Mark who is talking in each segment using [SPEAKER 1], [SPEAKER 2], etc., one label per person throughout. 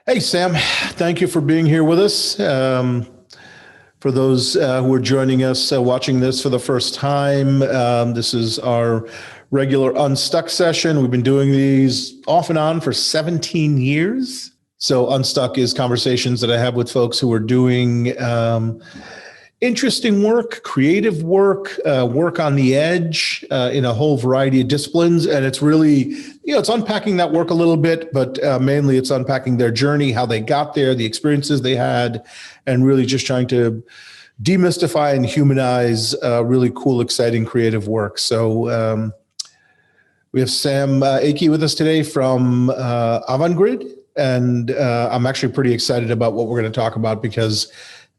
[SPEAKER 1] Hey, Sam, thank you for being here with us. For those who are joining us, watching this for the first time, this is our regular Unstuck session. We've been doing these off and on for 17 years. So Unstuck is conversations that I have with folks who are doing interesting work, creative work, work on the edge in a whole variety of disciplines. And it's really, it's unpacking that work a little bit, but mainly it's unpacking their journey, how they got there, the experiences they had, and really just trying to demystify and humanize really cool, exciting, creative work. So we have Sam Akey with us today from Avangrid. And I'm actually pretty excited about what we're going to talk about because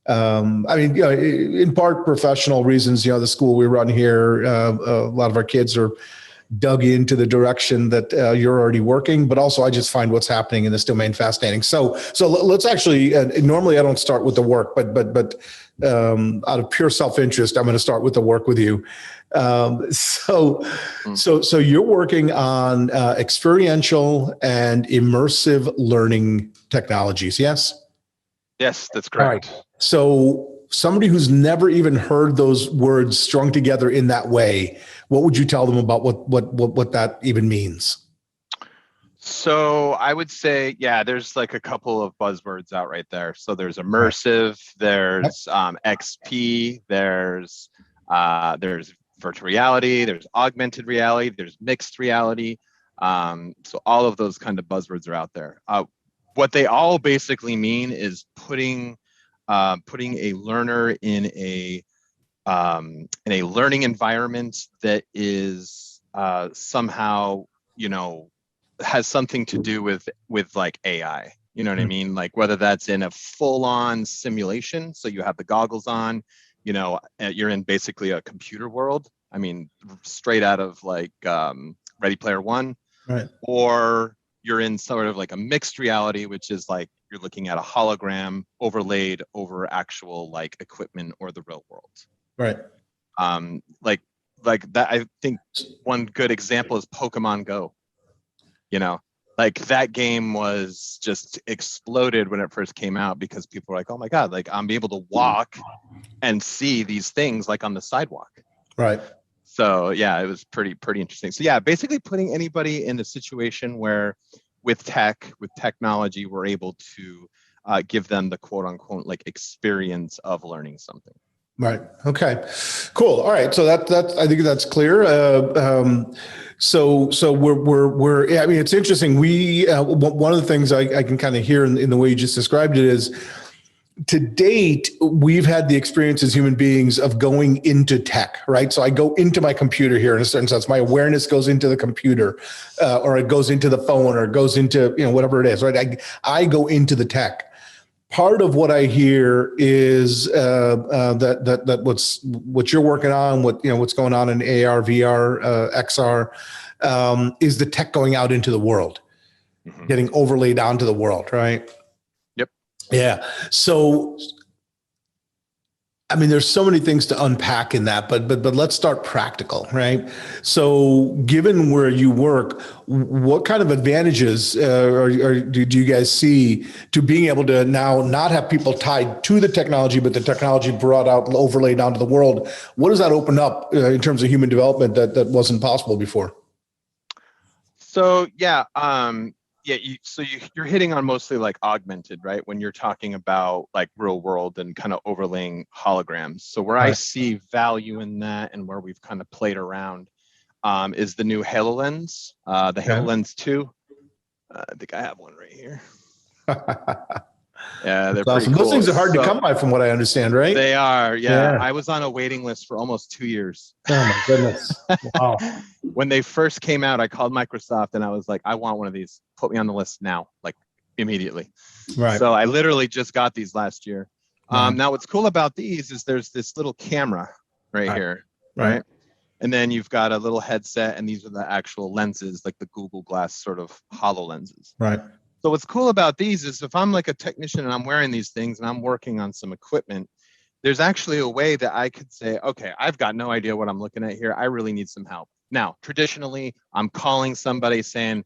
[SPEAKER 1] in part professional reasons, the school we run here, a lot of our kids are dug into the direction that you're already working, but also I just find what's happening in this domain fascinating. So let's actually, normally I don't start with the work, but out of pure self-interest, I'm going to start with the work with you. So you're working on experiential and immersive learning technologies, yes?
[SPEAKER 2] Yes, that's correct.
[SPEAKER 1] All right. So somebody who's never even heard those words strung together in that way, what would you tell them about what that even means?
[SPEAKER 2] So I would say, there's like a couple of buzzwords out right there. So there's immersive, there's XP, there's virtual reality, there's augmented reality, there's mixed reality. So all of those kind of buzzwords are out there. What they all basically mean is putting a learner in a learning environment that is somehow has something to do with like AI. You know what I mean? Like whether that's in a full-on simulation, so you have the goggles on, you're in basically a computer world. I mean, straight out of like Ready Player One,
[SPEAKER 1] right?
[SPEAKER 2] Or you're in sort of like a mixed reality, which is like you're looking at a hologram overlaid over actual like equipment or the real world.
[SPEAKER 1] Right.
[SPEAKER 2] Like that. I think one good example is Pokemon Go. Like that game was just exploded when it first came out because people were like, oh my God, like I'm able to walk and see these things like on the sidewalk.
[SPEAKER 1] Right.
[SPEAKER 2] So yeah, it was pretty interesting. So yeah, basically putting anybody in a situation where with technology, we're able to give them the quote unquote like experience of learning something.
[SPEAKER 1] Right. Okay. Cool. All right. So that I think that's clear. So we're I mean, it's interesting. We one of the things I can kind of hear in the way you just described it is, to date, we've had the experience as human beings of going into tech, right? So I go into my computer here in a certain sense. My awareness goes into the computer, or it goes into the phone, or it goes into whatever it is, right? I go into the tech. Part of what I hear is that what you're working on, what's going on in AR, VR, XR, is the tech going out into the world, getting overlaid onto the world, right? Yeah. So, I mean, there's so many things to unpack in that, but let's start practical, right? So, given where you work, what kind of advantages do you guys see to being able to now not have people tied to the technology, but the technology brought out and overlaid onto the world? What does that open up in terms of human development that wasn't possible before?
[SPEAKER 2] So you're hitting on mostly like augmented, right? When you're talking about like real world and kind of overlaying holograms. So where I see value in that and where we've kind of played around is the new Hololens, the Hololens 2. I think I have one right here. Yeah, they're pretty
[SPEAKER 1] awesome.
[SPEAKER 2] cool.
[SPEAKER 1] Those things are hard to come by from what I understand, right?
[SPEAKER 2] They are, yeah. I was on a waiting list for almost 2 years.
[SPEAKER 1] Oh my goodness. Wow.
[SPEAKER 2] When they first came out, I called Microsoft and I was like, I want one of these. Put me on the list now, like immediately.
[SPEAKER 1] Right.
[SPEAKER 2] So I literally just got these last year. Now what's cool about these is there's this little camera right here, right? And then you've got a little headset, and these are the actual lenses, like the Google Glass sort of HoloLenses.
[SPEAKER 1] Right.
[SPEAKER 2] So what's cool about these is if I'm like a technician and I'm wearing these things and I'm working on some equipment, there's actually a way that I could say, okay, I've got no idea what I'm looking at here. I really need some help. Now, traditionally, I'm calling somebody saying,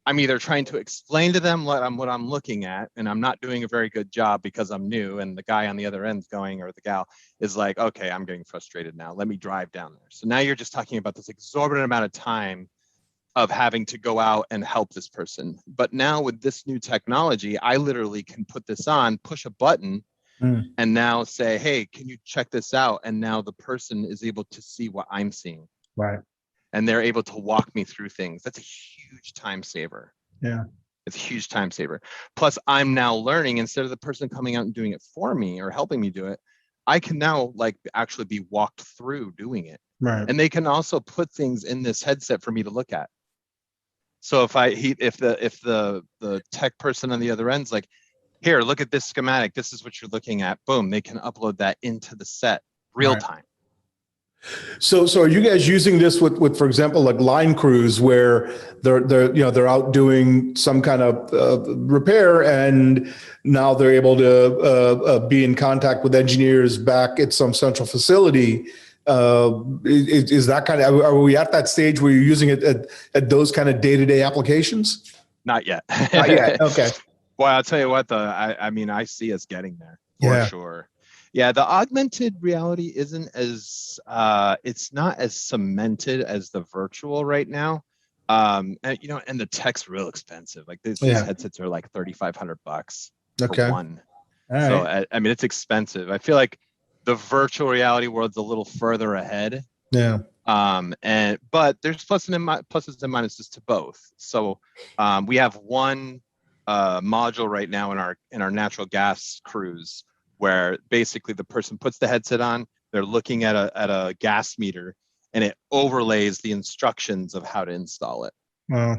[SPEAKER 2] I'm either trying to explain to them what I'm looking at, and I'm not doing a very good job because I'm new, and the guy on the other end's going, or the gal is like, okay, I'm getting frustrated now. Let me drive down there. So now you're just talking about this exorbitant amount of time of having to go out and help this person. But now with this new technology, I literally can put this on, push a button, and now say, hey, can you check this out? And now the person is able to see what I'm seeing.
[SPEAKER 1] Right.
[SPEAKER 2] And they're able to walk me through things. That's a huge time saver.
[SPEAKER 1] Yeah.
[SPEAKER 2] It's a huge time saver. Plus, I'm now learning, instead of the person coming out and doing it for me or helping me do it, I can now like actually be walked through doing it.
[SPEAKER 1] Right.
[SPEAKER 2] And they can also put things in this headset for me to look at. So if the tech person on the other end's like, here, look at this schematic, this is what you're looking at, boom, they can upload that into the set real time.
[SPEAKER 1] So are you guys using this with, for example, like line crews where they're out doing some kind of repair, and now they're able to be in contact with engineers back at some central facility? Is that kind of, are we at that stage where you're using it at those kind of day-to-day applications?
[SPEAKER 2] Not yet.
[SPEAKER 1] Not yet. Okay.
[SPEAKER 2] Well, I'll tell you what, though, I mean, I see us getting there for sure. Yeah, the augmented reality isn't as it's not as cemented as the virtual right now. And the tech's real expensive. Like these headsets are like $3,500 for one.
[SPEAKER 1] All
[SPEAKER 2] so
[SPEAKER 1] right.
[SPEAKER 2] I mean, it's expensive. I feel like the virtual reality world's a little further ahead.
[SPEAKER 1] Yeah.
[SPEAKER 2] But there's pluses and minuses to both. So we have one module right now in our natural gas crews, where basically the person puts the headset on, they're looking at a gas meter, and it overlays the instructions of how to install it.
[SPEAKER 1] Wow.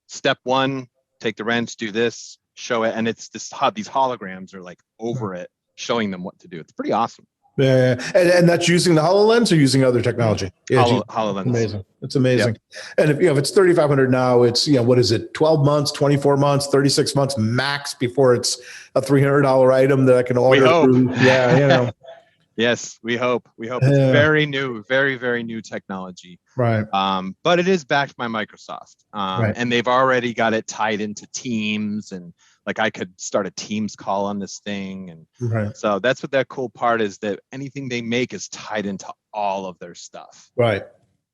[SPEAKER 2] Step one, take the wrench, do this, show it, and it's these holograms are like over it, showing them what to do. It's pretty awesome.
[SPEAKER 1] Yeah. And that's using the HoloLens or using other technology?
[SPEAKER 2] HoloLens.
[SPEAKER 1] Amazing. It's amazing. Yep. And if it's 3,500 now, it's, what is it? 12 months, 24 months, 36 months max before it's a $300 item that I can order.
[SPEAKER 2] We hope.
[SPEAKER 1] Yeah.
[SPEAKER 2] Yes, we hope. It's very new, very, very new technology.
[SPEAKER 1] Right.
[SPEAKER 2] But it is backed by Microsoft. And they've already got it tied into Teams, and like I could start a Teams call on this thing. And so that's what that cool part is, that anything they make is tied into all of their stuff.
[SPEAKER 1] Right.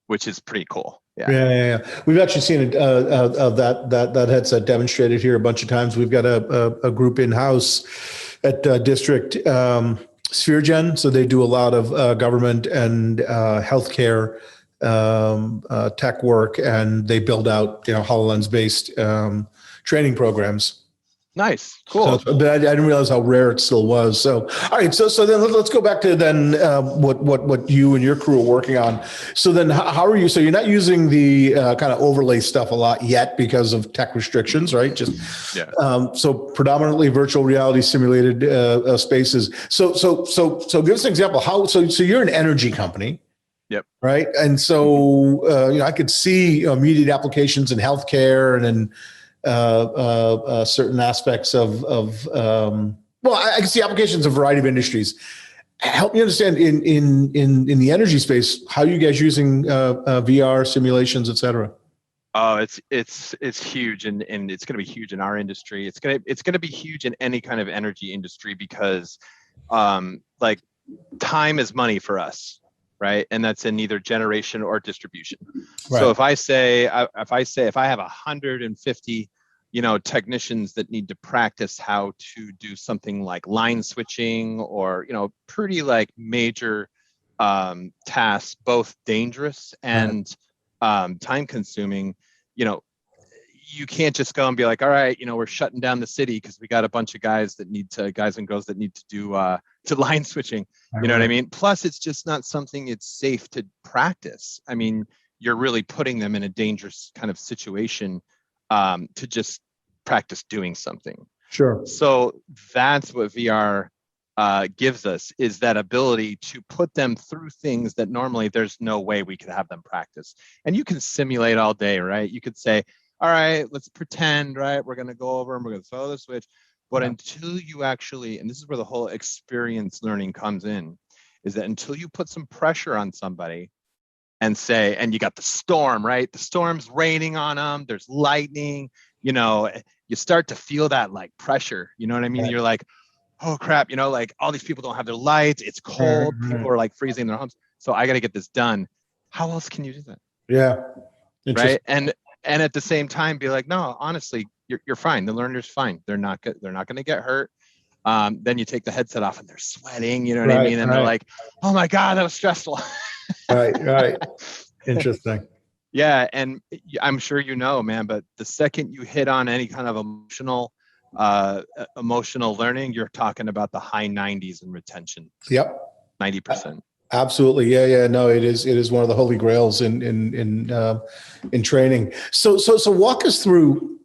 [SPEAKER 2] Which is pretty cool.
[SPEAKER 1] Yeah. We've actually seen that headset demonstrated here a bunch of times. We've got a group in-house at District SphereGen. So they do a lot of government and healthcare tech work, and they build out HoloLens-based training programs.
[SPEAKER 2] Nice, cool.
[SPEAKER 1] So, but I didn't realize how rare it still was. So, all right. So then let's go back to then what you and your crew are working on. So then, how are you? So you're not using the kind of overlay stuff a lot yet because of tech restrictions, right? So predominantly virtual reality simulated spaces. So give us an example. So you're an energy company.
[SPEAKER 2] Yep.
[SPEAKER 1] Right. And so I could see immediate applications in healthcare and in certain aspects of I can see applications of a variety of industries. Help me understand in the energy space, how are you guys using VR simulations, et cetera?
[SPEAKER 2] Oh, it's huge, and it's going to be huge in our industry. It's going to be huge in any kind of energy industry, because like time is money for us, right? And that's in either generation or distribution. Right. So if I have 150 technicians that need to practice how to do something like line switching, or pretty like major tasks, both dangerous and time consuming, you can't just go and be like, all right, we're shutting down the city because we got a bunch of guys and girls that need to do to line switching. You know what I mean? Plus, it's just not something it's safe to practice. I mean, you're really putting them in a dangerous kind of situation to just practice doing something.
[SPEAKER 1] Sure.
[SPEAKER 2] So that's what VR gives us, is that ability to put them through things that normally there's no way we could have them practice. And you can simulate all day, right? You could say, all right, let's pretend, right? We're going to go over and we're going to throw the switch. But until you actually, and this is where the whole experience learning comes in, is that until you put some pressure on somebody and say, and you got the storm, right? The storm's raining on them, there's lightning, you start to feel that like pressure, you know what I mean?
[SPEAKER 1] Right.
[SPEAKER 2] You're like, oh crap, like all these people don't have their lights, it's cold, people are like freezing in their homes, so I got to get this done. How else can you do that?
[SPEAKER 1] Yeah.
[SPEAKER 2] Right. And at the same time be like, no, honestly, you're fine. The learner's fine. They're not going to get hurt. Then you take the headset off and they're sweating, you know what I mean? And they're like, oh my God, that was stressful.
[SPEAKER 1] Right. Interesting.
[SPEAKER 2] Yeah. And I'm sure man, but the second you hit on any kind of emotional learning, you're talking about the high 90s in retention.
[SPEAKER 1] Yep.
[SPEAKER 2] 90%.
[SPEAKER 1] Absolutely. Yeah. No, it is one of the holy grails in training. So walk us through,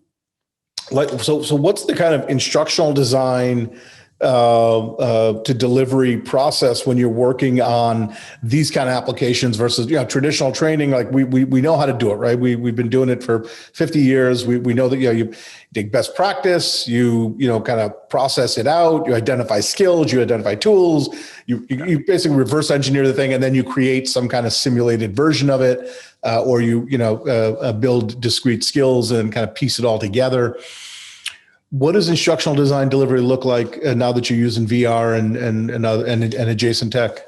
[SPEAKER 1] so what's the kind of instructional design to delivery process when you're working on these kind of applications versus traditional training? Like we know how to do it, right? We've been doing it for 50 years. We know that you take best practice, you kind of process it out, you identify skills, you identify tools, you basically reverse engineer the thing, and then you create some kind of simulated version of it, or you build discrete skills and kind of piece it all together. What does instructional design delivery look like now that you're using VR and adjacent tech?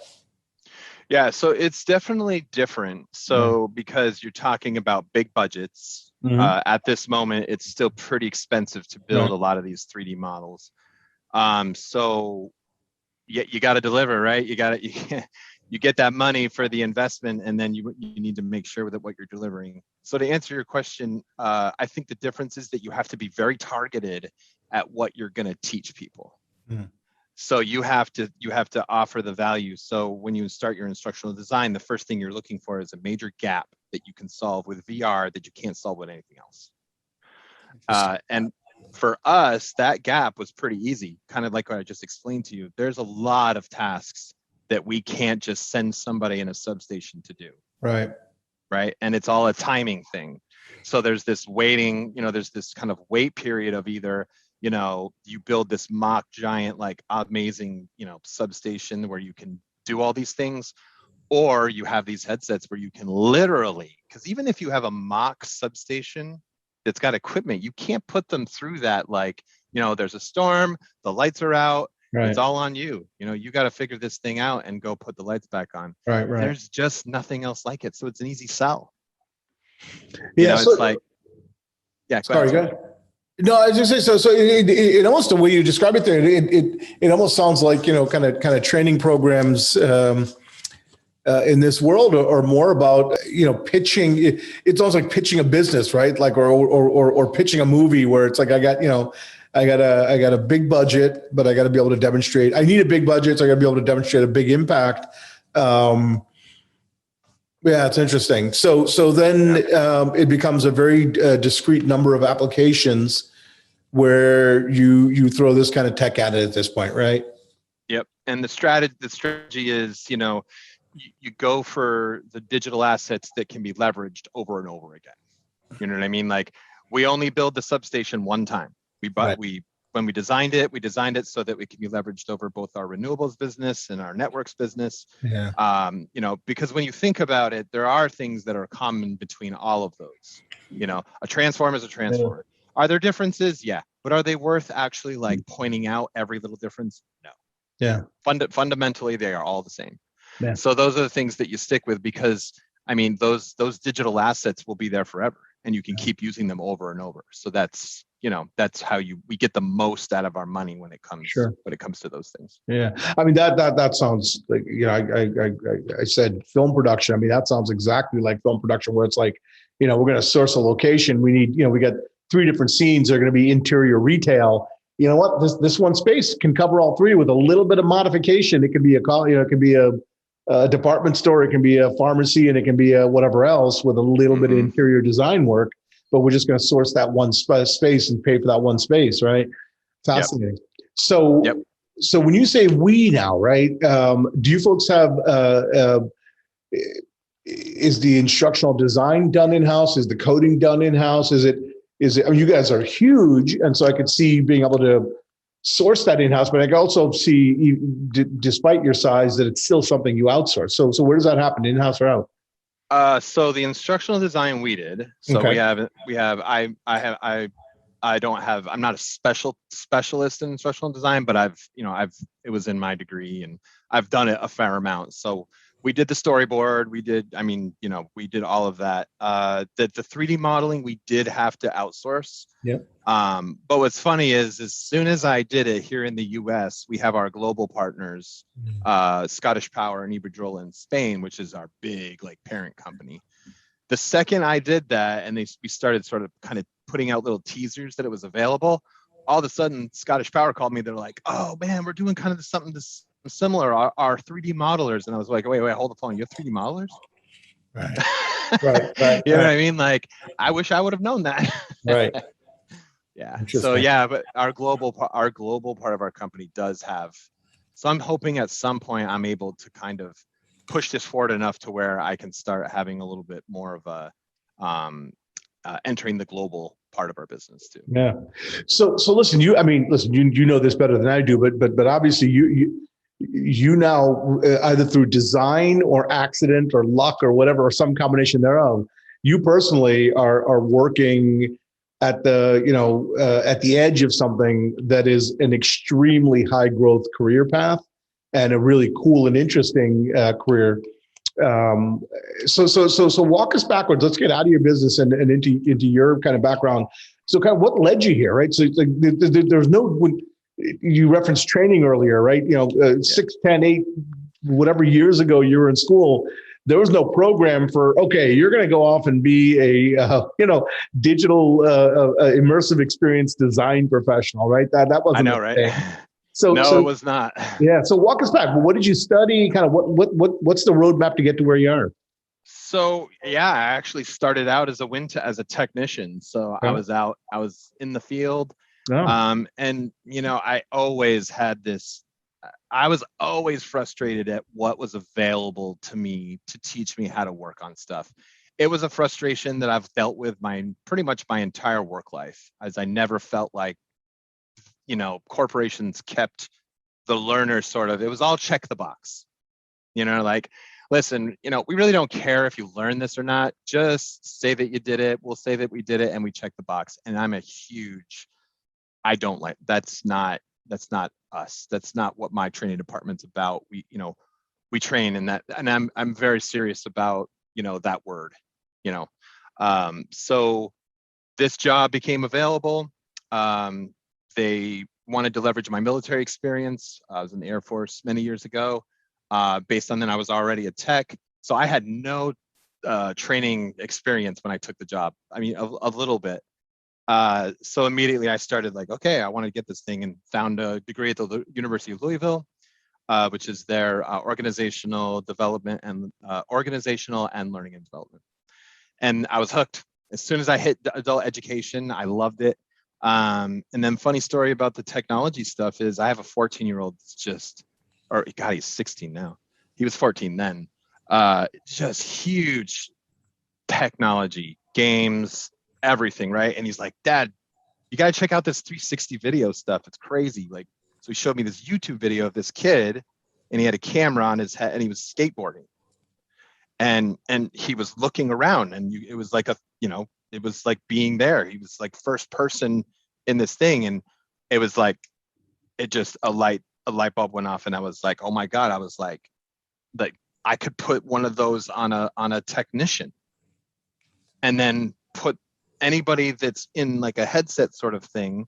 [SPEAKER 2] Yeah, so it's definitely different. So because you're talking about big budgets, at this moment, it's still pretty expensive to build a lot of these 3D models. So you got to deliver, right? You get that money for the investment, and then you need to make sure that what you're delivering. So to answer your question, I think the difference is that you have to be very targeted at what you're going to teach people. So you have to offer the value. So when you start your instructional design, the first thing you're looking for is a major gap that you can solve with VR that you can't solve with anything else. And for us, that gap was pretty easy, kind of like what I just explained to you. There's a lot of tasks that we can't just send somebody in a substation to do.
[SPEAKER 1] Right.
[SPEAKER 2] And it's all a timing thing. So there's this waiting, there's this kind of wait period of either, you build this mock giant, like amazing, substation where you can do all these things, or you have these headsets where you can literally, because even if you have a mock substation that's got equipment, you can't put them through that. Like, there's a storm, the lights are out, it's all on you. You got to figure this thing out and go put the lights back on. Right. There's just nothing else like it. So it's an easy sell.
[SPEAKER 1] Yeah.
[SPEAKER 2] It's like, yeah. Go ahead.
[SPEAKER 1] No, I was just saying, so it almost, the way you describe it there, it almost sounds like, kind of training programs, in this world are more about, pitching. It's almost like pitching a business, right? Like, or pitching a movie where it's like, I got a big budget, but I got to be able to demonstrate. I need a big budget, so I got to be able to demonstrate a big impact. Yeah, it's interesting. So then it becomes a very discrete number of applications where you throw this kind of tech at it at this point, right?
[SPEAKER 2] Yep. And the strategy is, you go for the digital assets that can be leveraged over and over again. You know what I mean? Like, we only build the substation one time. When we designed it so that we can be leveraged over both our renewables business and our networks business. Yeah. Because when you think about it, there are things that are common between all of those. A transformer is a transformer. Yeah. Are there differences? Yeah. But are they worth actually like pointing out every little difference? No.
[SPEAKER 1] Yeah.
[SPEAKER 2] Fundamentally, they are all the same.
[SPEAKER 1] Yeah.
[SPEAKER 2] So those are the things that you stick with, because those digital assets will be there forever, and you can keep using them over and over. So that's how we get the most out of our money when it comes to those things.
[SPEAKER 1] Yeah. That sounds like, I said film production. That sounds exactly like film production, where it's like, we're going to source a location. We need, we got 3 different scenes. They're going to be interior retail. You know what? This one space can cover all 3 with a little bit of modification. It can be it can be a department store, it can be a pharmacy, and it can be a whatever else with a little bit of interior design work. But we're just going to source that one space and pay for that one space, right? Fascinating. Yep. So when you say we now, right? Do you folks have? Is the instructional design done in-house? Is the coding done in-house? Is it? You guys are huge, and so I could see being able to source that in-house, but I can also see, despite your size, that it's still something you outsource. So where does that happen, in-house or out?
[SPEAKER 2] So the instructional design we did. So I I'm not a specialist in instructional design, but it was in my degree and I've done it a fair amount. So we did the storyboard, we did all of that. The 3D modeling, we did have to outsource.
[SPEAKER 1] Yeah.
[SPEAKER 2] But what's funny is as soon as I did it here in the US, we have our global partners, Scottish Power and Iberdrola in Spain, which is our big like parent company. The second I did that and we started sort of kind of putting out little teasers that it was available, all of a sudden Scottish Power called me. They're like, oh man, we're doing kind of something similar, our 3D modelers. And I was like, wait, hold the phone. You have 3D modelers?
[SPEAKER 1] Right.
[SPEAKER 2] You know what I mean? Like, I wish I would have known that.
[SPEAKER 1] Right.
[SPEAKER 2] Yeah. So yeah, but our global part of our company does have. So I'm hoping at some point I'm able to kind of push this forward enough to where I can start having a little bit more of a entering the global part of our business too.
[SPEAKER 1] Yeah. So listen, you know this better than I do, but obviously you now either through design or accident or luck or whatever, or some combination thereof, you personally are working at the edge of something that is an extremely high growth career path and a really cool and interesting career. So walk us backwards. Let's get out of your business and into your kind of background. So kind of what led you here, right? So like, there's no, you referenced training earlier, right? 6, 10, 8, whatever years ago you were in school, there was no program for, okay, you're going to go off and be a, digital immersive experience design professional, right? That wasn't.
[SPEAKER 2] I know, right?
[SPEAKER 1] So
[SPEAKER 2] it was not.
[SPEAKER 1] Yeah. So walk us back. What did you study? Kind of what's the roadmap to get to where you are?
[SPEAKER 2] So yeah, I actually started out as a technician. So
[SPEAKER 1] Okay.
[SPEAKER 2] I was in the field.
[SPEAKER 1] Oh.
[SPEAKER 2] And I always had this, I was always frustrated at what was available to me to teach me how to work on stuff. It was a frustration that I've dealt with pretty much my entire work life, as I never felt like, corporations kept the learner sort of, it was all check the box, like, listen, we really don't care if you learn this or not. Just say that you did it. We'll say that we did it and we check the box. And I don't like, that's not us. That's not what my training department's about. We train in that, and I'm very serious about, that word, so this job became available. They wanted to leverage my military experience. I was in the Air Force many years ago. Based on that, I was already a tech. So I had no training experience when I took the job. I mean, a little bit. So immediately I started like, okay, I want to get this thing, and found a degree at the University of Louisville, which is their organizational and learning and development. And I was hooked. As soon as I hit adult education, I loved it. And then funny story about the technology stuff is I have a 14-year-old he's 16 now. He was 14 then. Just huge technology, games, everything, right? And he's like, Dad, you got to check out this 360 video stuff. It's crazy. Like, so he showed me this YouTube video of this kid, and he had a camera on his head, and he was skateboarding. And he was looking around, and it was like it was like being there. He was like first person in this thing, and it was like, it just a light bulb went off, and I was like, oh my God. I was like I could put one of those on a technician, and then put anybody that's in like a headset sort of thing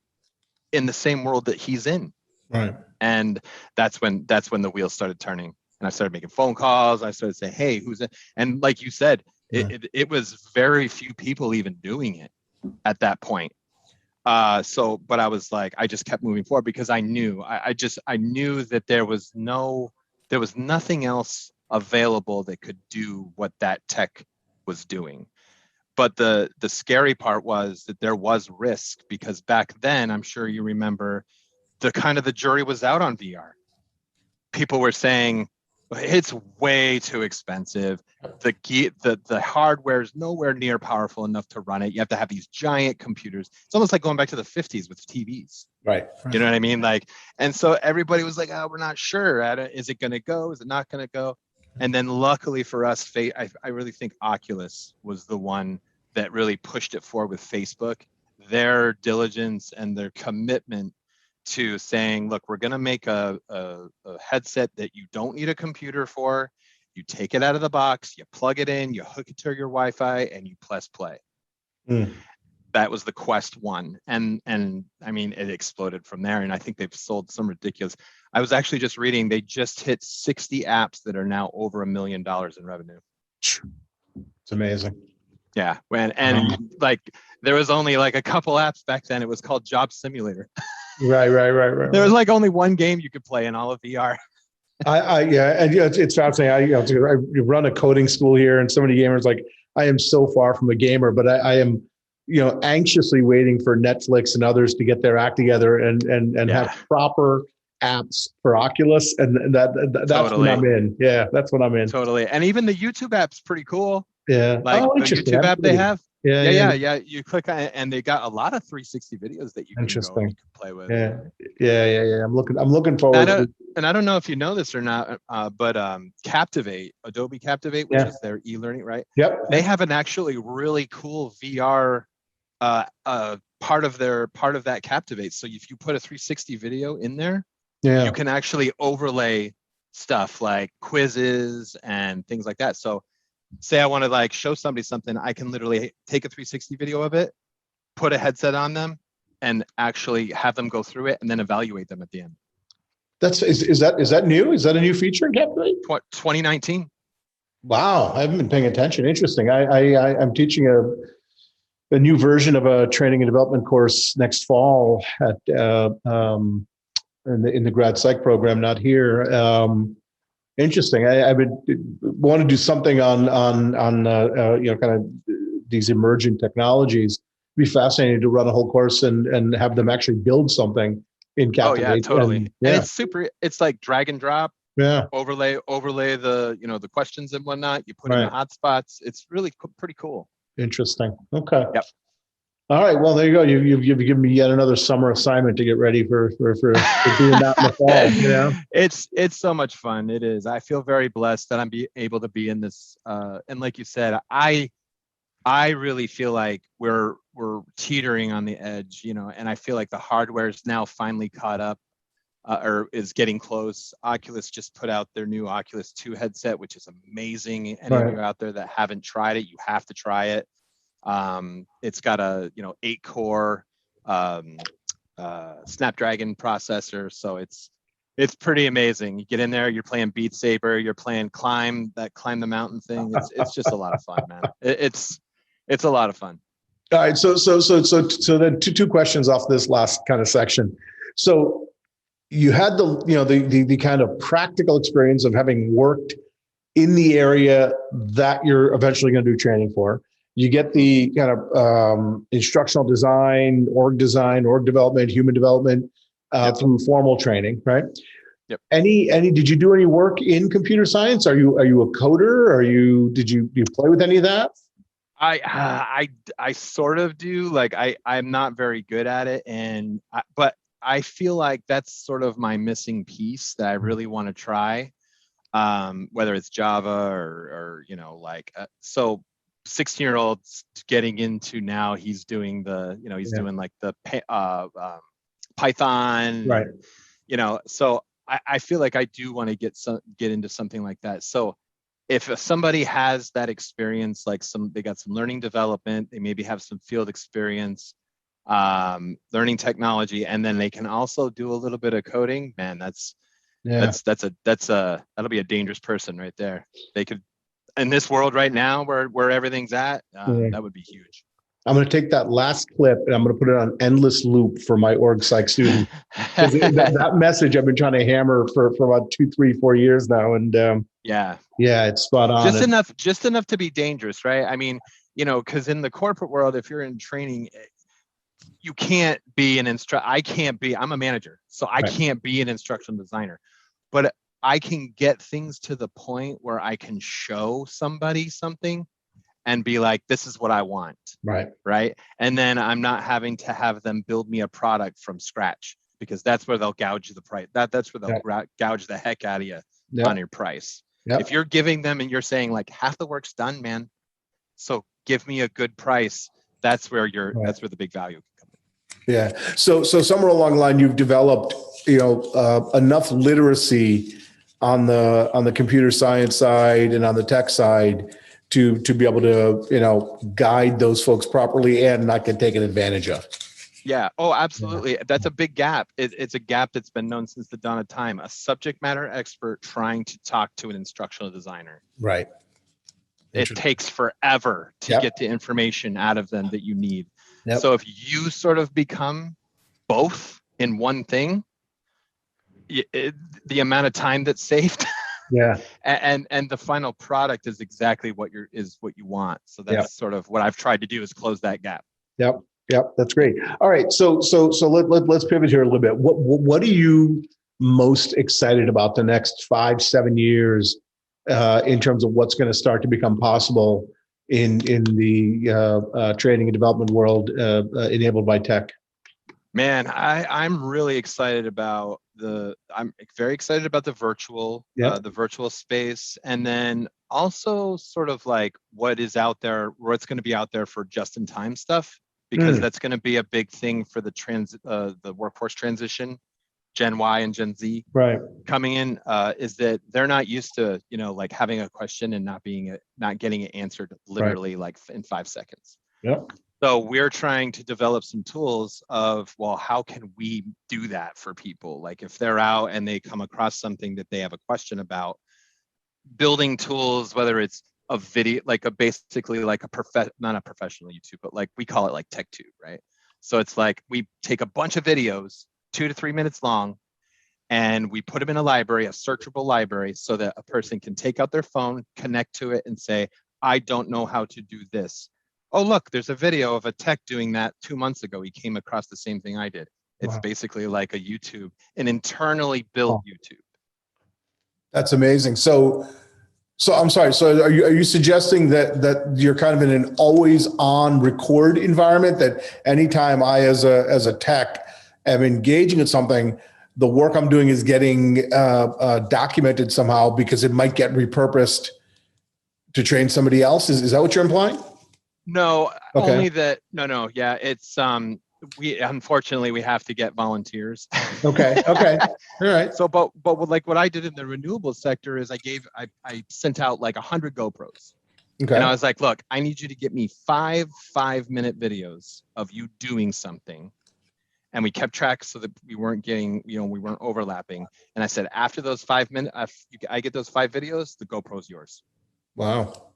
[SPEAKER 2] in the same world that he's in.
[SPEAKER 1] Right.
[SPEAKER 2] And that's when the wheels started turning, and I started making phone calls. I started saying, hey, who's it? And like you said, it was very few people even doing it at that point. But I was like, I just kept moving forward because I knew, I knew that there was nothing else available that could do what that tech was doing. But the scary part was that there was risk, because back then, I'm sure you remember, the jury was out on VR. People were saying it's way too expensive. The hardware is nowhere near powerful enough to run it. You have to have these giant computers. It's almost like going back to the 50s with TVs.
[SPEAKER 1] Right.
[SPEAKER 2] You know what I mean? Like, and so everybody was like, oh, we're not sure. Is it going to go? Is it not going to go? And then luckily for us, I really think Oculus was the one that really pushed it forward with Facebook. their diligence and their commitment to saying, look, we're going to make a headset that you don't need a computer for. You take it out of the box, you plug it in, you hook it to your Wi-Fi, and you press play. That was the Quest 1. And I mean, it exploded from there. And I think they've sold some ridiculous. I was actually just reading, they just hit 60 apps that are now over $1 million in revenue.
[SPEAKER 1] It's amazing.
[SPEAKER 2] Yeah. And like, there was only like a couple apps back then. It was called Job Simulator.
[SPEAKER 1] Right.
[SPEAKER 2] There was like only one game you could play in all of VR.
[SPEAKER 1] It's fascinating. I run a coding school here, and so many gamers, like, I am so far from a gamer, but I am, anxiously waiting for Netflix and others to get their act together and have proper apps for Oculus, and that's
[SPEAKER 2] Totally.
[SPEAKER 1] what I'm in. Yeah, that's what I'm in.
[SPEAKER 2] Totally. And even the YouTube app's pretty cool.
[SPEAKER 1] Yeah.
[SPEAKER 2] Like the YouTube app they have.
[SPEAKER 1] Yeah.
[SPEAKER 2] You click on it, and they got a lot of 360 videos that you can go and play with.
[SPEAKER 1] Yeah. I'm looking forward.
[SPEAKER 2] And I don't know if you know this or not, but Captivate, Adobe Captivate, which is their e-learning, right?
[SPEAKER 1] Yep.
[SPEAKER 2] They have an actually really cool VR part of that Captivate. So if you put a 360 video in there, you can actually overlay stuff like quizzes and things like that. So say I want to like show somebody something, I can literally take a 360 video of it, put a headset on them, and actually have them go through it and then evaluate them at the end.
[SPEAKER 1] Is that new? Is that a new feature in Captivate?
[SPEAKER 2] 2019.
[SPEAKER 1] Wow, I haven't been paying attention. Interesting. I'm teaching a new version of a training and development course next fall at in the grad psych program, not here. Interesting. I would want to do something on kind of these emerging technologies. It'd be fascinating to run a whole course and have them actually build something in Captivate.
[SPEAKER 2] Oh yeah, totally. And it's super. It's like drag and drop.
[SPEAKER 1] Yeah.
[SPEAKER 2] Overlay the the questions and whatnot. You put in the hotspots. It's really pretty cool.
[SPEAKER 1] Interesting. Okay.
[SPEAKER 2] Yep.
[SPEAKER 1] All right. Well, there you go. You've given me yet another summer assignment to get ready for doing that in the fall.
[SPEAKER 2] It's so much fun. It is. I feel very blessed that I'm able to be in this. And like you said, I really feel like we're teetering on the edge, and I feel like the hardware is now finally caught up, or is getting close. Oculus just put out their new Oculus 2 headset, which is amazing. Any of you out there that haven't tried it, you have to try it. It's got a 8-core Snapdragon processor, so it's pretty amazing. You get in there, you're playing Beat Saber, you're playing climb the mountain thing. It's just a lot of fun, man. It's a lot of fun.
[SPEAKER 1] All right, so then two questions off this last kind of section. So you had the kind of practical experience of having worked in the area that you're eventually going to do training for. You get the kind of instructional design, org development, human development through formal training, right?
[SPEAKER 2] Yep.
[SPEAKER 1] Did you do any work in computer science? Are you a coder? Did you play with any of that?
[SPEAKER 2] I sort of do. Like I'm not very good at it, but I feel like that's sort of my missing piece that I really want to try. Whether it's Java or so 16-year-old getting into now, he's doing doing like the Python,
[SPEAKER 1] right?
[SPEAKER 2] So I feel like I do want to get into something like that. So if somebody has that experience, like they got some learning development, they maybe have some field experience, learning technology, and then they can also do a little bit of coding, man, that'll be a dangerous person right there. They could, in this world right now where everything's at, that would be huge.
[SPEAKER 1] I'm going to take that last clip and I'm going to put it on endless loop for my org psych students. that message I've been trying to hammer for about 2, 3, 4 years now. And it's spot on.
[SPEAKER 2] Just enough to be dangerous, right? I mean, because in the corporate world, if you're in training, you can't be an instructor. I'm a manager, so I can't be an instructional designer, but I can get things to the point where I can show somebody something and be like, this is what I want. Right. And then I'm not having to have them build me a product from scratch, because that's where they'll gouge the price. That's where they'll gouge the heck out of you on your price. If you're giving them and you're saying like, half the work's done, man, so give me a good price. That's where that's where the big value comes.
[SPEAKER 1] Yeah. So somewhere along the line, you've developed, enough literacy on the computer science side and on the tech side to be able to, guide those folks properly and not get taken advantage of.
[SPEAKER 2] Yeah. Oh, absolutely. That's a big gap. It's a gap that's been known since the dawn of time. A subject matter expert trying to talk to an instructional designer.
[SPEAKER 1] Right.
[SPEAKER 2] It takes forever to get the information out of them that you need.
[SPEAKER 1] Yep.
[SPEAKER 2] So if you sort of become both in one thing, the amount of time that's saved, and the final product is exactly what you want. So that's sort of what I've tried to do, is close that gap.
[SPEAKER 1] Yep. That's great. All right. So let's pivot here a little bit. What are you most excited about the next 5-7 years in terms of what's going to start to become possible in the training and development world enabled by tech?
[SPEAKER 2] Man, I'm really excited about I'm very excited about the virtual space, and then also sort of like what is out there, what's going to be out there for just-in-time stuff, because that's going to be a big thing for the workforce transition, Gen Y and Gen Z coming in, is that they're not used to, like having a question and not getting it answered literally like in 5 seconds.
[SPEAKER 1] Yep.
[SPEAKER 2] So we're trying to develop some tools of, well, how can we do that for people? Like if they're out and they come across something that they have a question about, building tools, whether it's a video, like basically like not a professional YouTube, but like we call it like TechTube, right? So it's like we take a bunch of videos, 2 to 3 minutes long, and we put them in a library, a searchable library, so that a person can take out their phone, connect to it, and say, I don't know how to do this. Oh, look, there's a video of a tech doing that 2 months ago. He came across the same thing I did. It's basically like a YouTube, an internally built YouTube.
[SPEAKER 1] That's amazing. So I'm sorry. So are you suggesting that you're kind of in an always on record environment, that anytime I as a tech am engaging in something, the work I'm doing is getting documented somehow because it might get repurposed to train somebody else? Is that what you're implying?
[SPEAKER 2] No, only that. No. Yeah, it's we unfortunately we have to get volunteers.
[SPEAKER 1] Okay. All right.
[SPEAKER 2] So, but like what I did in the renewable sector is I sent out like 100 GoPros. Okay. And I was like, look, I need you to get me 5-minute videos of you doing something. And we kept track so that we weren't getting, we weren't overlapping. And I said, after those 5 minutes, I get those 5 videos, the GoPro's yours.
[SPEAKER 1] Wow.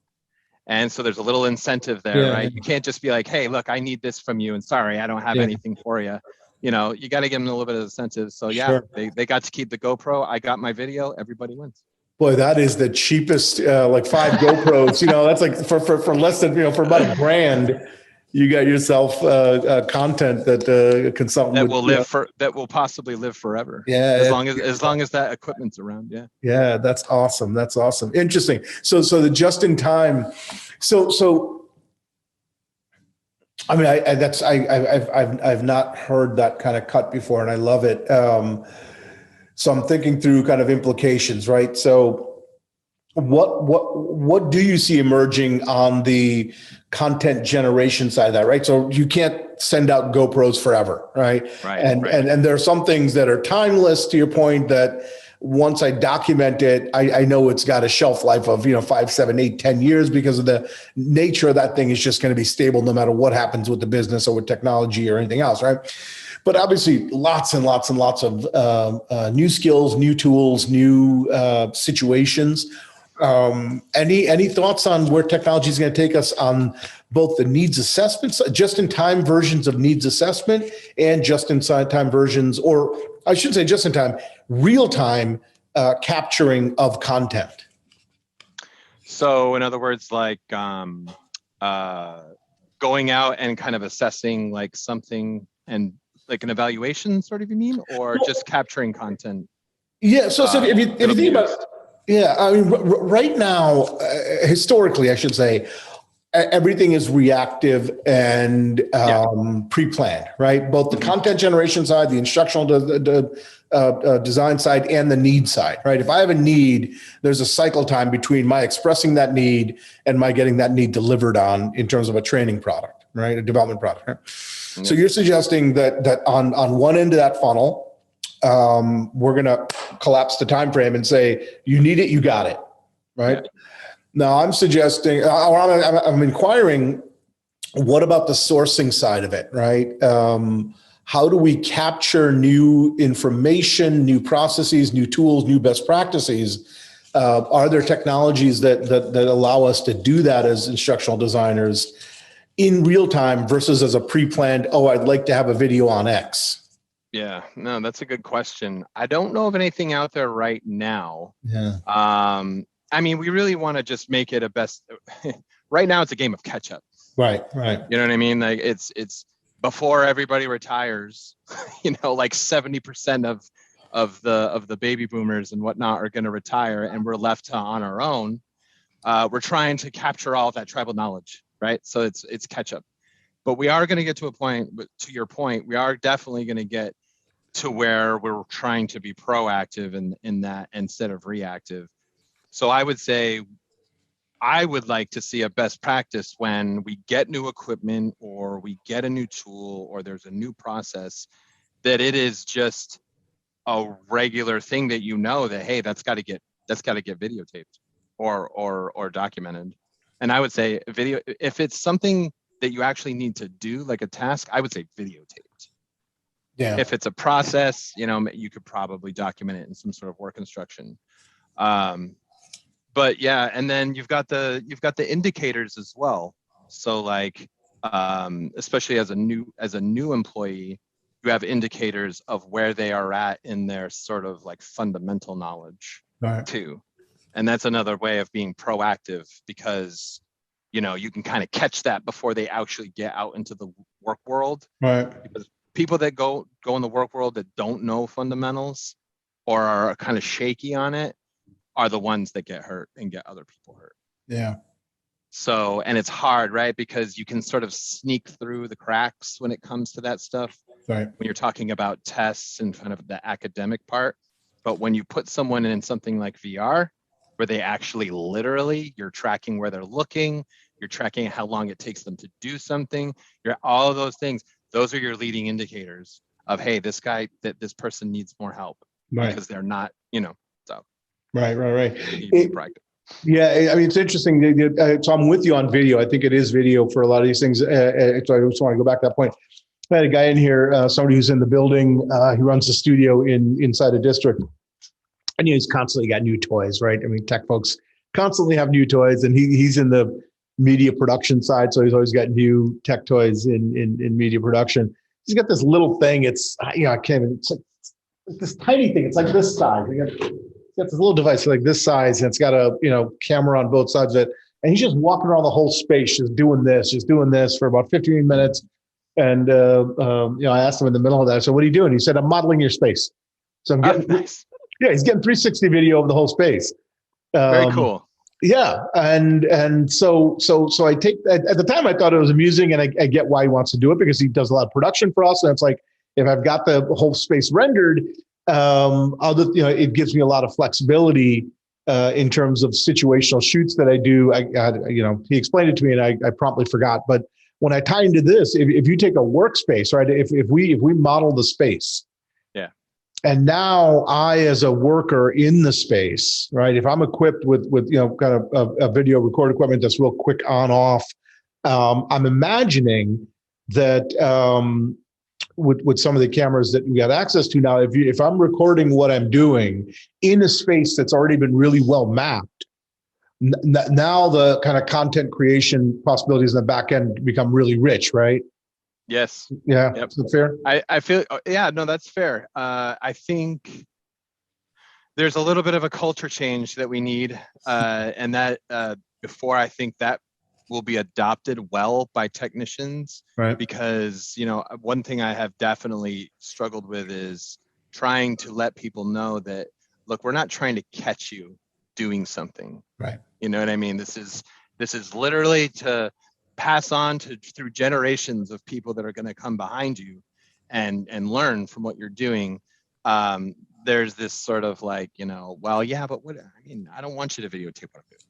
[SPEAKER 2] And so there's a little incentive there, right? You can't just be like, hey, look, I need this from you, and sorry, I don't have anything for you. You got to give them a little bit of incentive. So they got to keep the GoPro. I got my video. Everybody wins.
[SPEAKER 1] Boy, that is the cheapest, like 5 GoPros. That's like for less than, for about $1,000, you got yourself content that consultant
[SPEAKER 2] that will possibly live forever.
[SPEAKER 1] Yeah,
[SPEAKER 2] as long as that equipment's around.
[SPEAKER 1] Yeah, that's awesome. Interesting. So the just in time. So I mean, I've not heard that kind of cut before, and I love it. So I'm thinking through kind of implications, right? So what do you see emerging on the content generation side of that, right? So you can't send out GoPros forever, right? And there are some things that are timeless, to your point, that once I document it, I know it's got a shelf life of 5, 7, 8, 10 years, because of the nature of that thing is just going to be stable no matter what happens with the business or with technology or anything else, right? But obviously, lots and lots and lots of new skills, new tools, new situations. Any thoughts on where technology is going to take us on both the needs assessments, just-in-time versions of needs assessment, and just-in-time versions, or I should say just-in-time, real-time capturing of content?
[SPEAKER 2] So in other words, like going out and kind of assessing like something, and like an evaluation sort of, you mean, or just capturing content?
[SPEAKER 1] Yeah. So if you think about it, I mean, right now, historically, I should say, everything is reactive and pre-planned, right? Both the content generation side, the instructional design side, and the need side, right? If I have a need, there's a cycle time between my expressing that need and my getting that need delivered on in terms of a training product, right? A development product, right? So you're suggesting that on one end of that funnel, we're going to collapse the time frame and say, you need it, you got it, right?
[SPEAKER 2] Yeah.
[SPEAKER 1] Now I'm suggesting, or I'm inquiring, what about the sourcing side of it, right? How do we capture new information, new processes, new tools, new best practices? Are there technologies that allow us to do that as instructional designers in real time versus as a pre-planned, oh, I'd like to have a video on X?
[SPEAKER 2] Yeah, no, that's a good question. I don't know of anything out there right now.
[SPEAKER 1] Yeah.
[SPEAKER 2] I mean, we really want to just make it a best. Right now, it's a game of catch up.
[SPEAKER 1] Right.
[SPEAKER 2] You know what I mean? Like it's before everybody retires. You know, like 70% of the baby boomers and whatnot are going to retire, and we're left on our own. We're trying to capture all of that tribal knowledge, right? So it's catch up. But we are going to get to a point. But to your point, we are definitely going to get to where we're trying to be proactive in that instead of reactive. So I would say I would like to see a best practice when we get new equipment or we get a new tool or there's a new process, that it is just a regular thing that you know that, hey, that's got to get videotaped or documented. And I would say video, if it's something that you actually need to do, like a task, I would say videotaped.
[SPEAKER 1] Yeah.
[SPEAKER 2] If it's a process, you know, you could probably document it in some sort of work instruction. But yeah, and then you've got the indicators as well. So like, especially as a new employee, you have indicators of where they are at in their sort of like fundamental knowledge too. And that's another way of being proactive, because, you know, you can kind of catch that before they actually get out into the work world.
[SPEAKER 1] Right.
[SPEAKER 2] Because people that go in the work world that don't know fundamentals or are kind of shaky on it are the ones that get hurt and get other people hurt.
[SPEAKER 1] Yeah.
[SPEAKER 2] So, and it's hard, right? Because you can sort of sneak through the cracks when it comes to that stuff.
[SPEAKER 1] Right.
[SPEAKER 2] When you're talking about tests and kind of the academic part. But when you put someone in something like VR, where they actually literally, you're tracking where they're looking, you're tracking how long it takes them to do something, you're all of those things. Those are your leading indicators of, hey, this person needs more help,
[SPEAKER 1] right,
[SPEAKER 2] because they're not, you know, so.
[SPEAKER 1] Right.
[SPEAKER 2] Yeah,
[SPEAKER 1] I mean, it's interesting. So I'm with you on video. I think it is video for a lot of these things. So I just want to go back to that point. I had a guy in here, somebody who's in the building. He runs a studio inside a district, and he's constantly got new toys, right? I mean, tech folks constantly have new toys, and he's in the media production side, so he's always got new tech toys in media production. He's got this little thing. It's, you know, I can't even. It's like this tiny thing. It's like this size. It's got this little device like this size, and it's got a, you know, camera on both sides of it. And he's just walking around the whole space, just doing this for about 15 minutes. And you know, I asked him in the middle of that, I said, "What are you doing?" He said, "I'm modeling your space." So I'm getting,
[SPEAKER 2] nice.
[SPEAKER 1] Yeah, he's getting 360 video of the whole space.
[SPEAKER 2] Very cool.
[SPEAKER 1] Yeah, and so I take, at the time I thought it was amusing, and I get why he wants to do it, because he does a lot of production for us, and it's like, if I've got the whole space rendered, you know, it gives me a lot of flexibility in terms of situational shoots that I do. You know, he explained it to me, and I promptly forgot. But when I tie into this, if you take a workspace, right? If we model the space,
[SPEAKER 2] yeah,
[SPEAKER 1] and now I, as a worker in the space, right? If I'm equipped with you know, kind of a video record equipment that's real quick on off, I'm imagining that with some of the cameras that we got access to now, if I'm recording what I'm doing in a space that's already been really well mapped, now the kind of content creation possibilities in the back end become really rich, right?
[SPEAKER 2] Yes.
[SPEAKER 1] Yeah.
[SPEAKER 2] Yep.
[SPEAKER 1] Is that fair?
[SPEAKER 2] I feel, yeah, no, that's fair. I think there's a little bit of a culture change that we need, and that before I think that will be adopted well by technicians,
[SPEAKER 1] right?
[SPEAKER 2] Because, you know, one thing I have definitely struggled with is trying to let people know that, look, we're not trying to catch you doing something,
[SPEAKER 1] right?
[SPEAKER 2] You know what I mean? This is literally to pass on through generations of people that are going to come behind you and learn from what you're doing. There's this sort of like, you know, well, yeah, but what, I mean, I don't want you to videotape what I'm doing.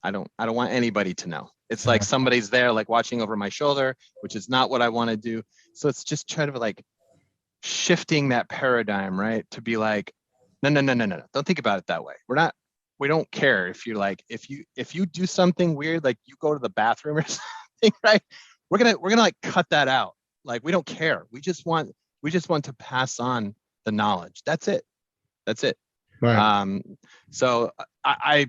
[SPEAKER 2] I don't want anybody to know. It's like somebody's there, like watching over my shoulder, which is not what I want to do. So it's just trying to like shifting that paradigm, right? To be like, no. Don't think about it that way. We don't care if you're like, if you do something weird, like you go to the bathroom or something, right? We're gonna like cut that out. Like, we don't care. We just want to pass on the knowledge. That's it.
[SPEAKER 1] Right.
[SPEAKER 2] So I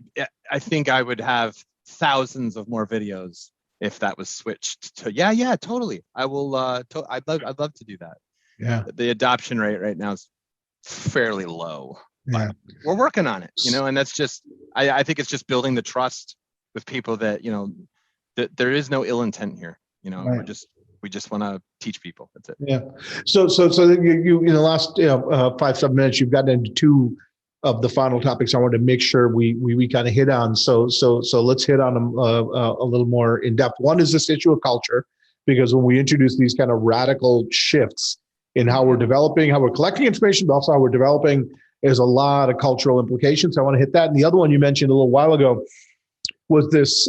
[SPEAKER 2] think I would have thousands of more videos if that was switched to, yeah, totally. I will, I'd love to do that.
[SPEAKER 1] Yeah.
[SPEAKER 2] The adoption rate right now is fairly low,
[SPEAKER 1] Yeah.
[SPEAKER 2] but we're working on it, and that's just, I think it's just building the trust with people that, that there is no ill intent here.
[SPEAKER 1] Right.
[SPEAKER 2] We just want to teach people. That's it.
[SPEAKER 1] Yeah. So you in the last 5-7 minutes, you've gotten into two of the final topics I wanted to make sure we kind of hit on. So let's hit on them a little more in depth. One is this issue of culture, because when we introduce these kind of radical shifts in how we're developing, how we're collecting information, but also how we're developing, there's a lot of cultural implications. I want to hit that. And the other one you mentioned a little while ago was this,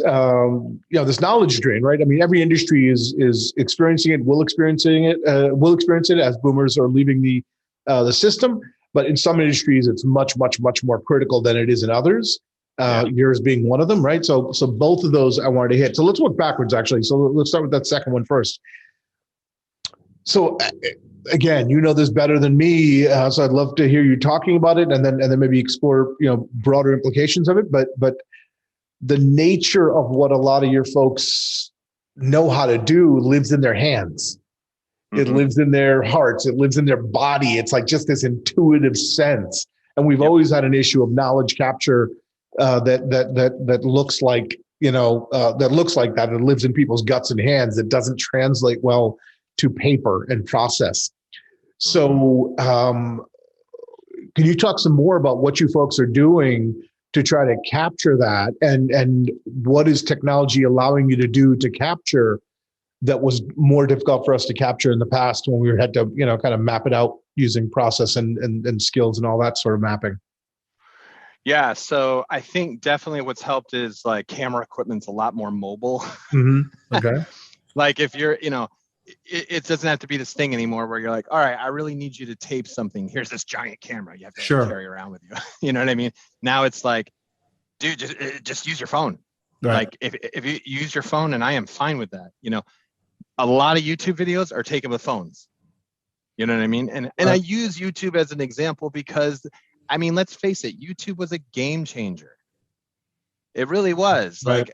[SPEAKER 1] this knowledge drain, right? I mean, every industry is experiencing it, will experience it as boomers are leaving the system. But in some industries, it's much more critical than it is in others. Yours being one of them, right? So both of those I wanted to hit. So let's work backwards, actually. So let's start with that second one first. So again, you know this better than me, so I'd love to hear you talking about it, and then maybe explore broader implications of it. But the nature of what a lot of your folks know how to do lives in their hands. It lives in their hearts. It lives in their body. It's like just this intuitive sense. And we've always had an issue of knowledge capture that looks like, that looks like that. It lives in people's guts and hands. It doesn't translate well to paper and process. So can you talk some more about what you folks are doing to try to capture that? And what is technology allowing you to do to capture that was more difficult for us to capture in the past when we had to, kind of map it out using process and skills and all that sort of mapping?
[SPEAKER 2] Yeah, so I think definitely what's helped is like camera equipment's a lot more mobile.
[SPEAKER 1] Okay.
[SPEAKER 2] Like if you're, it doesn't have to be this thing anymore where you're like, all right, I really need you to tape something. Here's this giant camera you have to carry around with you. You know what I mean? Now it's like, dude, just use your phone. Right. Like if you use your phone, and I am fine with that. A lot of YouTube videos are taken with phones. You know what I mean? And I use YouTube as an example because, I mean, let's face it, YouTube was a game changer. It really was. Right.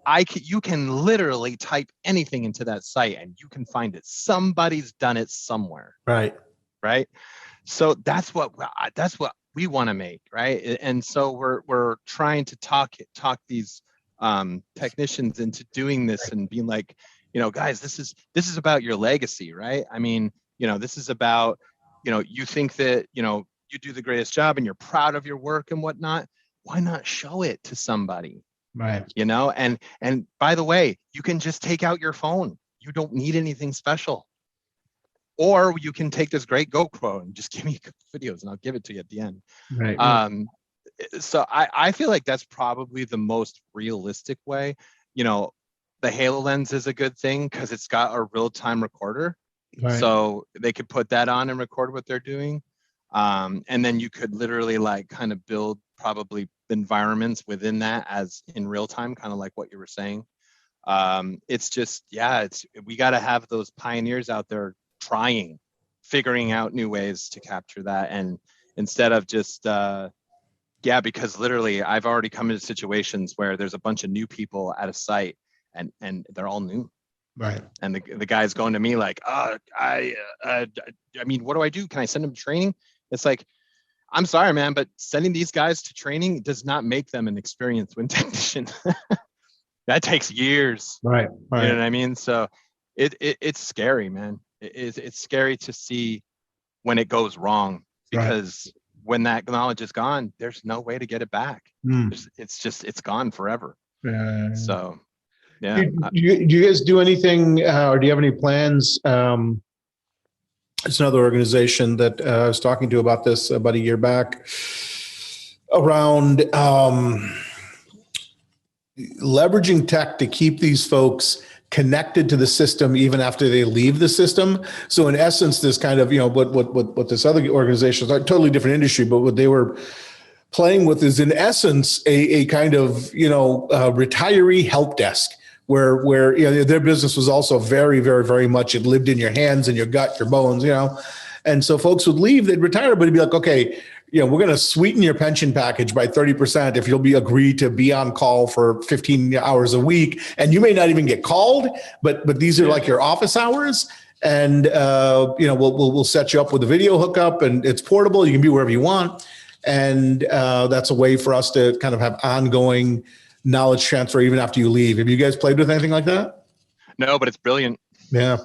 [SPEAKER 2] Like, you can literally type anything into that site and you can find it. Somebody's done it somewhere.
[SPEAKER 1] Right.
[SPEAKER 2] Right. So that's what we want to make. Right. And so we're trying to talk these technicians into doing this and being like, guys, this is about your legacy, right? I mean, this is about, you think that, you do the greatest job and you're proud of your work and whatnot. Why not show it to somebody?
[SPEAKER 1] Right.
[SPEAKER 2] And by the way, you can just take out your phone. You don't need anything special. Or you can take this great GoPro and just give me videos and I'll give it to you at the end. Right. So I feel like that's probably the most realistic way. The Hololens is a good thing because it's got a real-time recorder. Right. So they could put that on and record what they're doing. And then you could literally like kind of build probably environments within that as in real time, kind of like what you were saying. It's just, we got to have those pioneers out there figuring out new ways to capture that. And instead of just, because literally I've already come into situations where there's a bunch of new people at a site and they're all new. Right. And the guy's going to me like, I mean, what do I do? Can I send them to training? It's like, I'm sorry, man, but sending these guys to training does not make them an experienced wind technician. That takes years. Right. You know what I mean? So it's scary, man. It's scary to see when it goes wrong because when that knowledge is gone, there's no way to get it back. It's gone forever. So, yeah.
[SPEAKER 1] Do you guys do anything, or do you have any plans? It's another organization that I was talking to about this about a year back around leveraging tech to keep these folks connected to the system even after they leave the system. So in essence, this kind of, what this other organization, a totally different industry, but what they were playing with is in essence a kind of retiree help desk where their business was also very, very, very much, it lived in your hands and your gut, your bones, and so folks would leave, they'd retire, but it'd be like, okay, we're going to sweeten your pension package by 30% if you'll agree to be on call for 15 hours a week, and you may not even get called, but these are like your office hours. And we'll set you up with a video hookup, and it's portable. You can be wherever you want. And that's a way for us to kind of have ongoing knowledge transfer even after you leave. Have you guys played with anything like that?
[SPEAKER 2] No, but it's brilliant.
[SPEAKER 1] Yeah.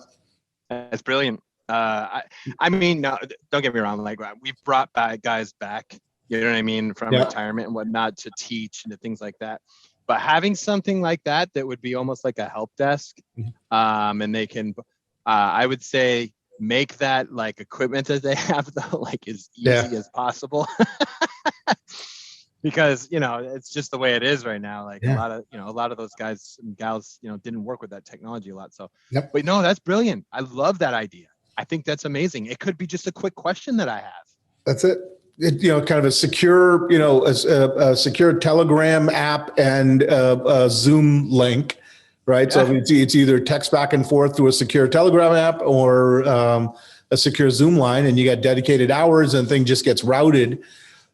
[SPEAKER 2] It's brilliant. I mean, no, don't get me wrong. Like, we've brought guys back, you know what I mean, from retirement and whatnot to teach and things like that. But having something like that would be almost like a help desk, and they can, I would say, make that like equipment that they have though, like as easy as possible. Because it's just the way it is right now. Like a lot of those guys and gals, didn't work with that technology a lot. So, but no, that's brilliant. I love that idea. I think that's amazing. It could be just a quick question that I have.
[SPEAKER 1] That's it. Kind of a secure, a secure Telegram app and a Zoom link, right? Yeah. So it's either text back and forth through a secure Telegram app or a secure Zoom line, and you got dedicated hours, and thing just gets routed.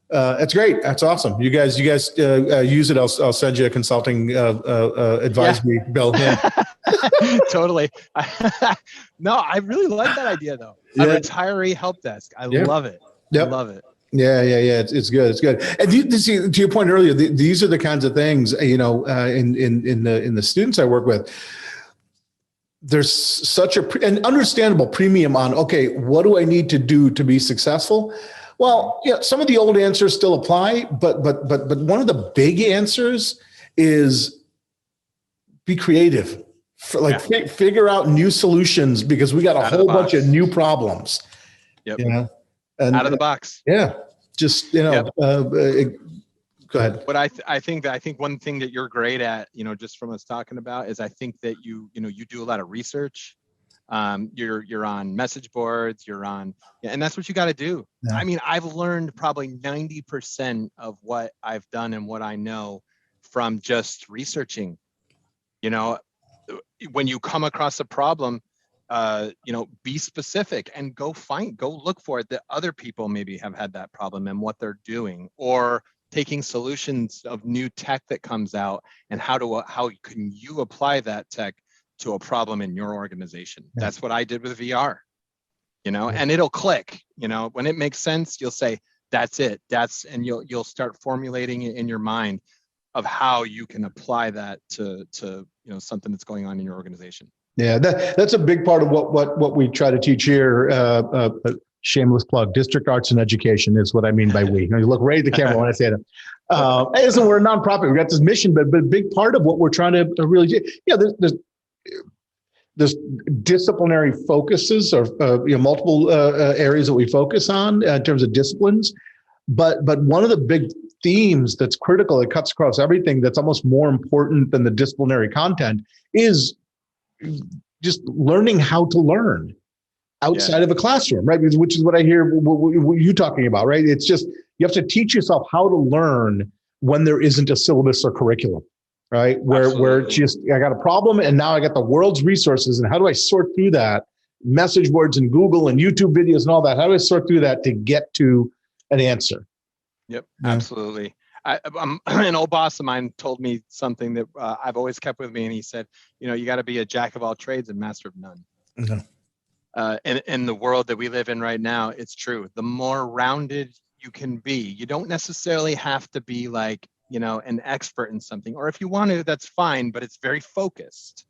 [SPEAKER 1] That's great. That's awesome. You guys use it. I'll send you a consulting advisory bill. Yeah.
[SPEAKER 2] Totally. No, I really like that idea though. A retiree help desk. I love it. I love it.
[SPEAKER 1] Yeah. It's good. It's good. And to your point earlier, these are the kinds of things, in the students I work with. There's such an understandable premium on, okay, what do I need to do to be successful? Well, some of the old answers still apply, but one of the big answers is be creative. Figure out new solutions, because we got a whole bunch of new problems.
[SPEAKER 2] Yep. And out of the box.
[SPEAKER 1] Yeah. Just go ahead.
[SPEAKER 2] But I think one thing that you're great at, just from us talking about, is I think that you do a lot of research. You're on message boards, and that's what you got to do. Yeah. I mean, I've learned probably 90% of what I've done and what I know from just researching. When you come across a problem, be specific and go look for it, that other people maybe have had that problem and what they're doing, or taking solutions of new tech that comes out, and how can you apply that tech to a problem in your organization. Yeah. That's what I did with VR, and it'll click, when it makes sense, you'll say, that's it. And you'll start formulating it in your mind of how you can apply that to something that's going on in your organization.
[SPEAKER 1] Yeah, that's a big part of what we try to teach here. Shameless plug, District Arts and Education is what I mean by we. You look right at the camera when I say that. Listen, we're a nonprofit. We've got this mission, but a big part of what we're trying to really do, there's disciplinary focuses, or multiple areas that we focus on in terms of disciplines. But one of the big themes that's critical, it cuts across everything, that's almost more important than the disciplinary content, is just learning how to learn outside of a classroom, right? Which is what I hear what you talking about, right? It's just, you have to teach yourself how to learn when there isn't a syllabus or curriculum, right? Where it's just, I got a problem and now I got the world's resources, and how do I sort through that? Message boards and Google and YouTube videos and all that. How do I sort through that to get to an answer?
[SPEAKER 2] Yep, absolutely. An old boss of mine told me something that I've always kept with me, and he said, you got to be a jack of all trades and master of none. Mm-hmm. In the world that we live in right now, it's true. The more rounded you can be, you don't necessarily have to be like, an expert in something, or if you want to, that's fine, but it's very focused.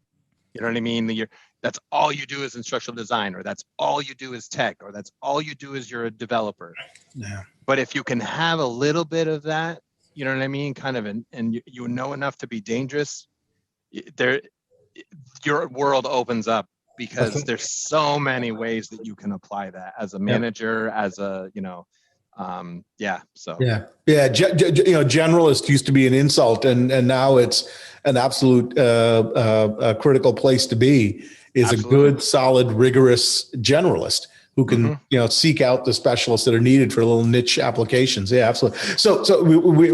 [SPEAKER 2] You know what I mean? That's all you do is instructional design, or that's all you do is tech, or that's all you do is you're a developer. Yeah. But if you can have a little bit of that, you know what I mean? Kind of, and you know enough to be dangerous, your world opens up, because there's so many ways that you can apply that as a manager, as a, Yeah. So
[SPEAKER 1] Yeah. Yeah. Generalist used to be an insult, and now it's an absolute critical place to be. Is a
[SPEAKER 2] absolutely.
[SPEAKER 1] good, solid, rigorous generalist who can seek out the specialists that are needed for little niche applications. Yeah, absolutely. So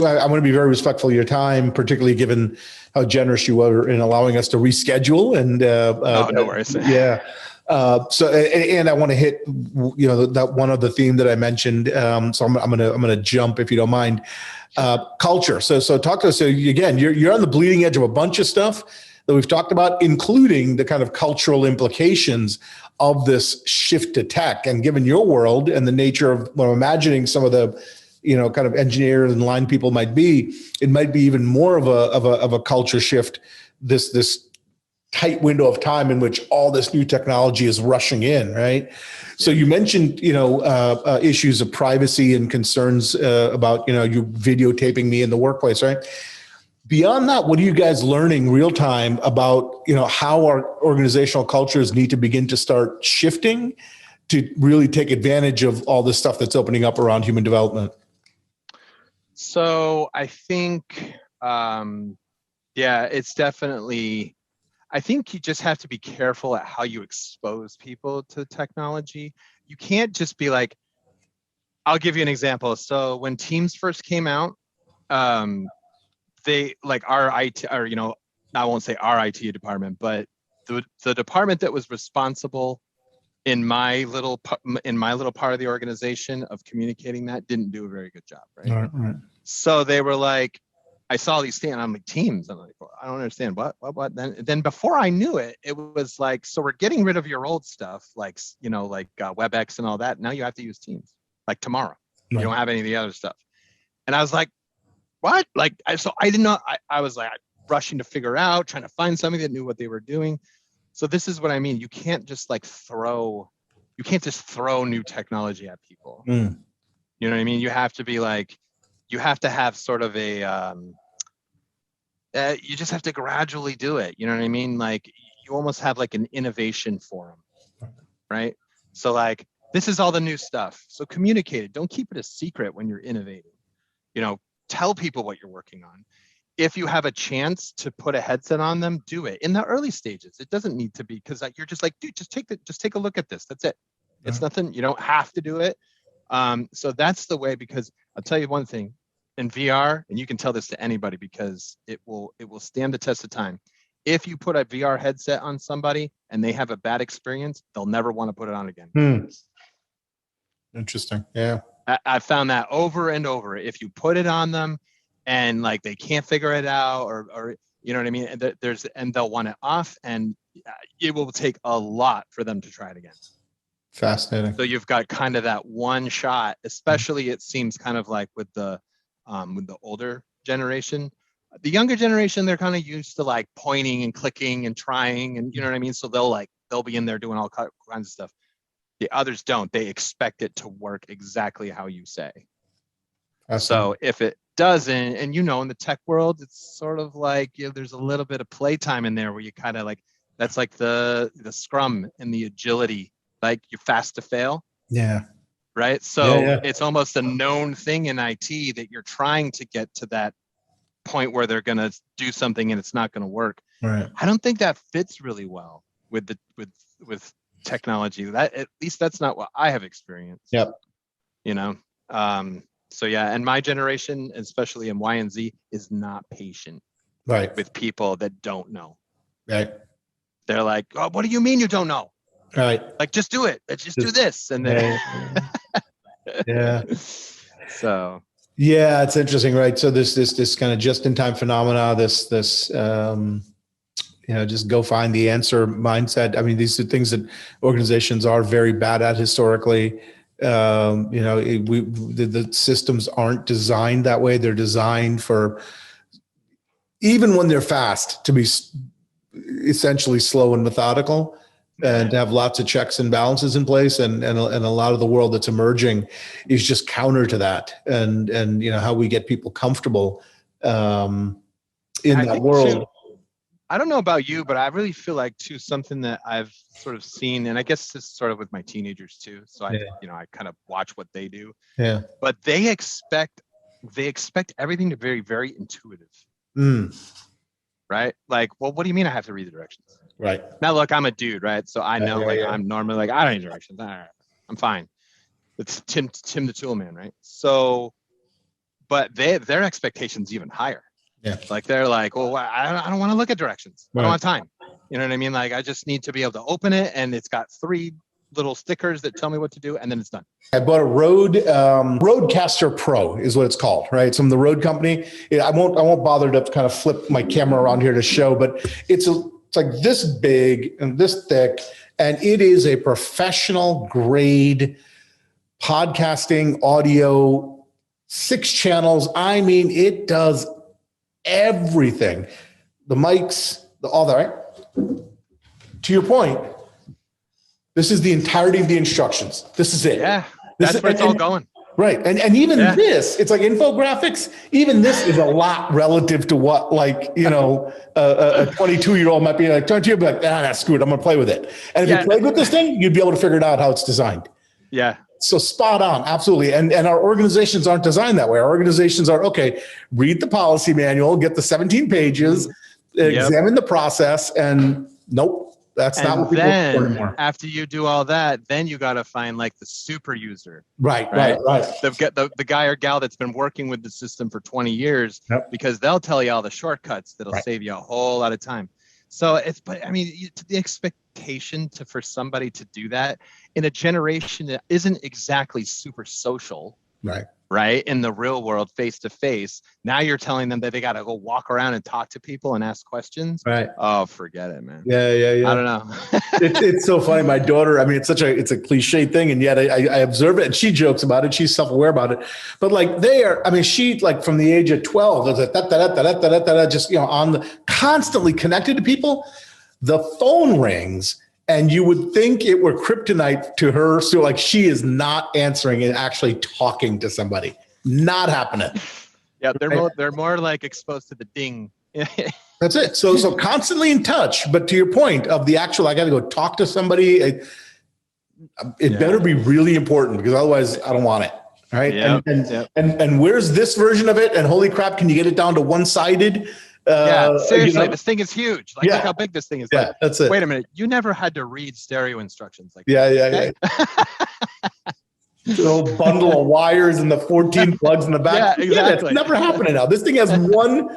[SPEAKER 1] I want to be very respectful of your time, particularly given how generous you were in allowing us to reschedule. And
[SPEAKER 2] No worries.
[SPEAKER 1] yeah. And I want to hit, that one other theme that I mentioned. So I'm gonna jump, if you don't mind. Culture. So talk to us. So again, you're on the bleeding edge of a bunch of stuff that we've talked about, including the kind of cultural implications of this shift to tech. And given your world and the nature of what I'm imagining some of the, kind of engineers and line people might be, it might be even more of a culture shift. This tight window of time in which all this new technology is rushing in, right? So you mentioned, issues of privacy and concerns about, you videotaping me in the workplace, right? Beyond that, what are you guys learning real time about, how our organizational cultures need to begin to start shifting to really take advantage of all this stuff that's opening up around human development?
[SPEAKER 2] So I think, it's definitely, I think you just have to be careful at how you expose people to technology. You can't just be like, I'll give you an example. So when Teams first came out, they like our IT, or I won't say our IT department, but the department that was responsible in my little part of the organization of communicating that didn't do a very good job, right?
[SPEAKER 1] Right.
[SPEAKER 2] So they were like, I saw these things, and I'm like, Teams. I'm like, well, I don't understand what. Then before I knew it, it was like, so we're getting rid of your old stuff, like WebEx and all that. Now you have to use Teams, like tomorrow. You don't have any of the other stuff. And I was like, what? So I didn't know. I was like rushing to figure out, trying to find somebody that knew what they were doing. So this is what I mean. You can't just throw new technology at people.
[SPEAKER 1] Mm.
[SPEAKER 2] You know what I mean? You have to be like, you have to have sort of a, you just have to gradually do it. You know what I mean? Like you almost have like an innovation forum, right? So like, this is all the new stuff. So communicate it. Don't keep it a secret when you're innovating. Tell people what you're working on. If you have a chance to put a headset on them, do it in the early stages. It doesn't need to be, because you're just like, dude, just take a look at this. That's it. It's nothing. You don't have to do it. So that's the way, because I'll tell you one thing in VR, and you can tell this to anybody because it will stand the test of time. If you put a VR headset on somebody and they have a bad experience, they'll never want to put it on again.
[SPEAKER 1] Interesting. Yeah.
[SPEAKER 2] I found that over and over. If you put it on them and like they can't figure it out, or you know what I mean, and they'll want it off, and it will take a lot for them to try it again.
[SPEAKER 1] Fascinating.
[SPEAKER 2] So you've got kind of that one shot, especially it seems kind of like with the older generation. The younger generation, they're kind of used to like pointing and clicking and trying, and you know what I mean? So they'll be in there doing all kinds of stuff. The others don't. They expect it to work exactly how you say. So if it doesn't, and in the tech world, it's sort of like, there's a little bit of playtime in there where you kind of like, that's like the scrum and the agility, like you're fast to fail.
[SPEAKER 1] Yeah.
[SPEAKER 2] Right. So it's almost a known thing in IT that you're trying to get to that point where they're going to do something and it's not going to work.
[SPEAKER 1] Right.
[SPEAKER 2] I don't think that fits really well with technology. That, at least that's not what I have experienced.
[SPEAKER 1] Yep.
[SPEAKER 2] So yeah, and my generation, especially in Y and Z, is not patient with people that don't know.
[SPEAKER 1] Right.
[SPEAKER 2] They're like, oh, what do you mean you don't know?
[SPEAKER 1] Right.
[SPEAKER 2] Like, just do it. Let's just do this. And then So
[SPEAKER 1] yeah, it's interesting, right? So this kind of just-in-time phenomena, this just go find the answer mindset. I mean, these are things that organizations are very bad at historically. The systems aren't designed that way. They're designed for, even when they're fast, to be essentially slow and methodical, and to have lots of checks and balances in place. And a lot of the world that's emerging is just counter to that. And how we get people comfortable in that world.
[SPEAKER 2] I don't know about you, but I really feel like too, something that I've sort of seen, and I guess this is sort of with my teenagers too. So I, I kind of watch what they do.
[SPEAKER 1] Yeah.
[SPEAKER 2] But they expect everything to be very, very intuitive. Right? Like, well, what do you mean I have to read the directions?
[SPEAKER 1] Right.
[SPEAKER 2] Now, look, I'm a dude, right? So I know, I'm normally like, I don't need directions. All right, I'm fine. It's Tim the Tool Man, right? So, but their expectations even higher.
[SPEAKER 1] Yeah.
[SPEAKER 2] Like they're like, well, I don't want to look at directions. I don't have time. You know what I mean? Like I just need to be able to open it, and it's got 3 little stickers that tell me what to do, and then it's done.
[SPEAKER 1] I bought a Rodecaster Pro is what it's called, right? It's from the Rode company. I won't bother to kind of flip my camera around here to show, but it's like this big and this thick, and it is a professional grade podcasting audio, 6 channels. I mean, it does everything. The mics, all that, right? To your point, this is the entirety of the instructions. This is it.
[SPEAKER 2] Yeah, that's where it's all going.
[SPEAKER 1] Right. And even this, it's like infographics. Even this is a lot relative to what, like, a 22-year-old might be like, turn to you, be like, that's screwed. I'm going to play with it. And if you played with this thing, you'd be able to figure it out how it's designed.
[SPEAKER 2] Yeah.
[SPEAKER 1] So spot on. Absolutely. And our organizations aren't designed that way. Our organizations are, okay, read the policy manual, get the 17 pages, examine the process, and nope. That's not what people look for anymore.
[SPEAKER 2] After you do all that, then you got to find like the super user.
[SPEAKER 1] Right.
[SPEAKER 2] The guy or gal that's been working with the system for 20 years, because they'll tell you all the shortcuts that'll save you a whole lot of time. So but I mean, the expectation for somebody to do that in a generation that isn't exactly super social. Right. In the real world, face to face. Now you're telling them that they got to go walk around and talk to people and ask questions.
[SPEAKER 1] Right.
[SPEAKER 2] Oh, forget it, man.
[SPEAKER 1] Yeah.
[SPEAKER 2] I don't know.
[SPEAKER 1] It's so funny. My daughter, I mean, it's a cliche thing. And yet I observe it, and she jokes about it. She's self-aware about it, but like she like from the age of 12, just, constantly connected to people. The phone rings, and you would think it were kryptonite to her. So like she is not answering and actually talking to somebody. Not happening.
[SPEAKER 2] Yeah, they're more like exposed to the ding.
[SPEAKER 1] That's it. So constantly in touch. But to your point of the actual, I got to go talk to somebody. It better be really important, because otherwise I don't want it. Right.
[SPEAKER 2] Yeah.
[SPEAKER 1] And where's this version of it? And holy crap, can you get it down to one-sided?
[SPEAKER 2] Seriously, this thing is huge. Like, look how big this thing is.
[SPEAKER 1] Yeah, that's it.
[SPEAKER 2] Wait a minute, you never had to read stereo instructions like
[SPEAKER 1] that. The little bundle of wires and the 14 plugs in the back.
[SPEAKER 2] Yeah, exactly.
[SPEAKER 1] It's never happening now. This thing has one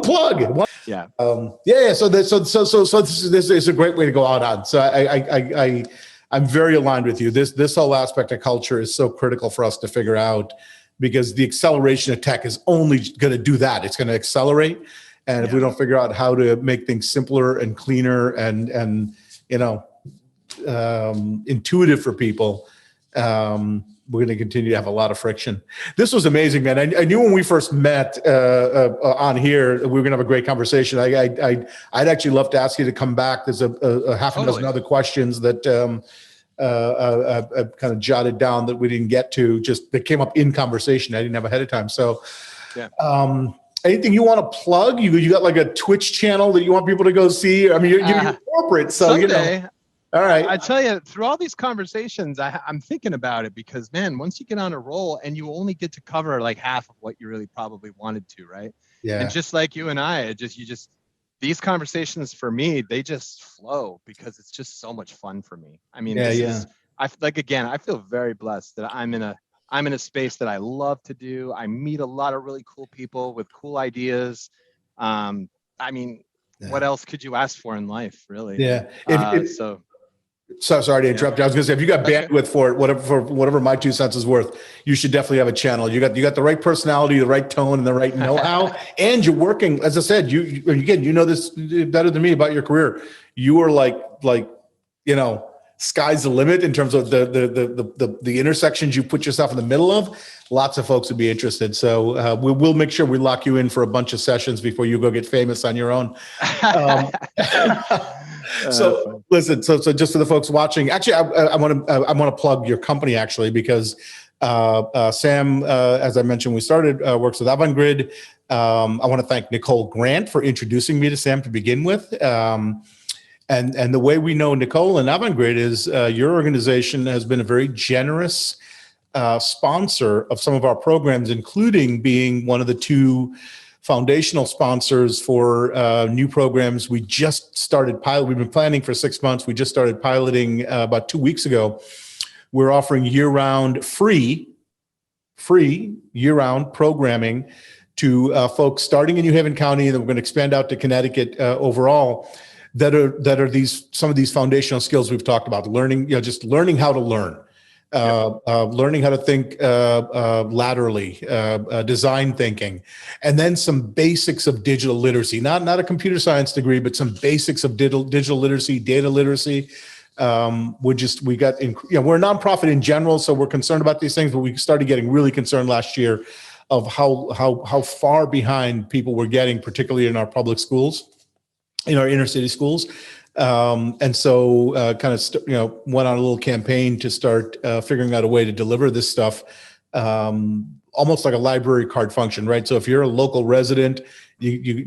[SPEAKER 1] plug. So this is a great way to go out on. So I'm very aligned with you. This whole aspect of culture is so critical for us to figure out, because the acceleration of tech is only going to do that. It's going to accelerate. And if we don't figure out how to make things simpler and cleaner and intuitive for people, we're going to continue to have a lot of friction. This was amazing, man. I knew when we first met on here, we were going to have a great conversation. I'd actually love to ask you to come back. There's a half a dozen other questions that I've kind of jotted down that we didn't get to, just that came up in conversation. I didn't have ahead of time. So anything you want to plug? You got like a Twitch channel that you want people to go see? I mean, you're corporate, so
[SPEAKER 2] someday,
[SPEAKER 1] All right.
[SPEAKER 2] I tell you, through all these conversations, I'm thinking about it, because man, once you get on a roll and you only get to cover like half of what you really probably wanted to, right?
[SPEAKER 1] Yeah.
[SPEAKER 2] And just like you and I, these conversations for me, they just flow, because it's just so much fun for me. I mean, I feel very blessed that I'm in a space that I love to do. I meet a lot of really cool people with cool ideas. I mean, what else could you ask for in life, really?
[SPEAKER 1] Yeah.
[SPEAKER 2] So
[SPEAKER 1] sorry to interrupt you. I was going to say, if you got bandwidth for it, whatever my 2 cents is worth, you should definitely have a channel. You got the right personality, the right tone, and the right know-how, and you're working. As I said, you know this better than me about your career. You are like sky's the limit in terms of the intersections you put yourself in the middle of. Lots of folks would be interested. So we'll make sure we lock you in for a bunch of sessions before you go get famous on your own. Listen, so just for the folks watching, actually, I want to plug your company, actually, because Sam, as I mentioned, we started, works with Avangrid. I want to thank Nicole Grant for introducing me to Sam to begin with. And the way we know Nicole and Avangrid is your organization has been a very generous sponsor of some of our programs, including being one of the 2 foundational sponsors for new programs. We just started we've been planning for 6 months. We just started piloting about 2 weeks ago. We're offering year-round free year-round programming to folks starting in New Haven County, and then we're going to expand out to Connecticut overall. That are some of these foundational skills we've talked about. Learning, just learning how to learn. Learning how to think laterally, design thinking, and then some basics of digital literacy. Not a computer science degree, but some basics of digital literacy, data literacy. We're a nonprofit in general, so we're concerned about these things. But we started getting really concerned last year of how far behind people were getting, particularly in our public schools, in our inner city schools. And so went on a little campaign to start figuring out a way to deliver this stuff, almost like a library card function, right? So if you're a local resident, you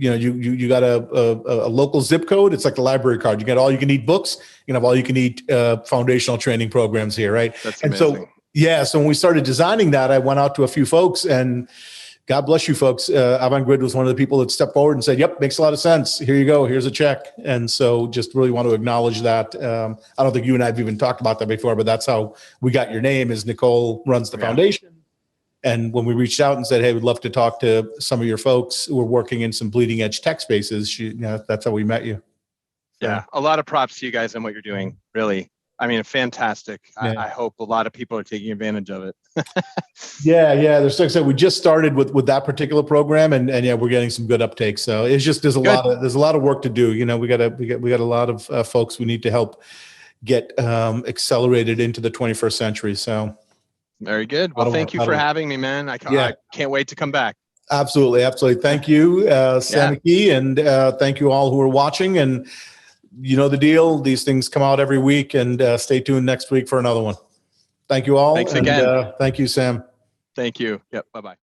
[SPEAKER 1] got a local zip code, it's like the library card. You got all you can eat books, you can have all you can eat foundational training programs here, right?
[SPEAKER 2] That's
[SPEAKER 1] amazing. So when we started designing that, I went out to a few folks, and God bless you folks. Avangrid was one of the people that stepped forward and said, yep, makes a lot of sense. Here you go. Here's a check. And so just really want to acknowledge that. I don't think you and I have even talked about that before, but that's how we got your name, is Nicole runs the foundation. And when we reached out and said, hey, we'd love to talk to some of your folks who are working in some bleeding edge tech spaces, that's how we met you. So.
[SPEAKER 2] Yeah, a lot of props to you guys and what you're doing, really. I mean, fantastic. Yeah. I hope a lot of people are taking advantage of it.
[SPEAKER 1] Yeah. There's, like I said, we just started with that particular program, and yeah, we're getting some good uptake. So it's just there's a lot of work to do. We got a lot of folks we need to help get accelerated into the 21st century. So
[SPEAKER 2] very good. Well, thank you for having me, man. I can't wait to come back.
[SPEAKER 1] Absolutely. Thank you, Sam Akey, and thank you all who are watching. And you know the deal. These things come out every week, and stay tuned next week for another one. Thank you all.
[SPEAKER 2] Thanks again.
[SPEAKER 1] Thank you, Sam.
[SPEAKER 2] Thank you. Yep. Bye-bye.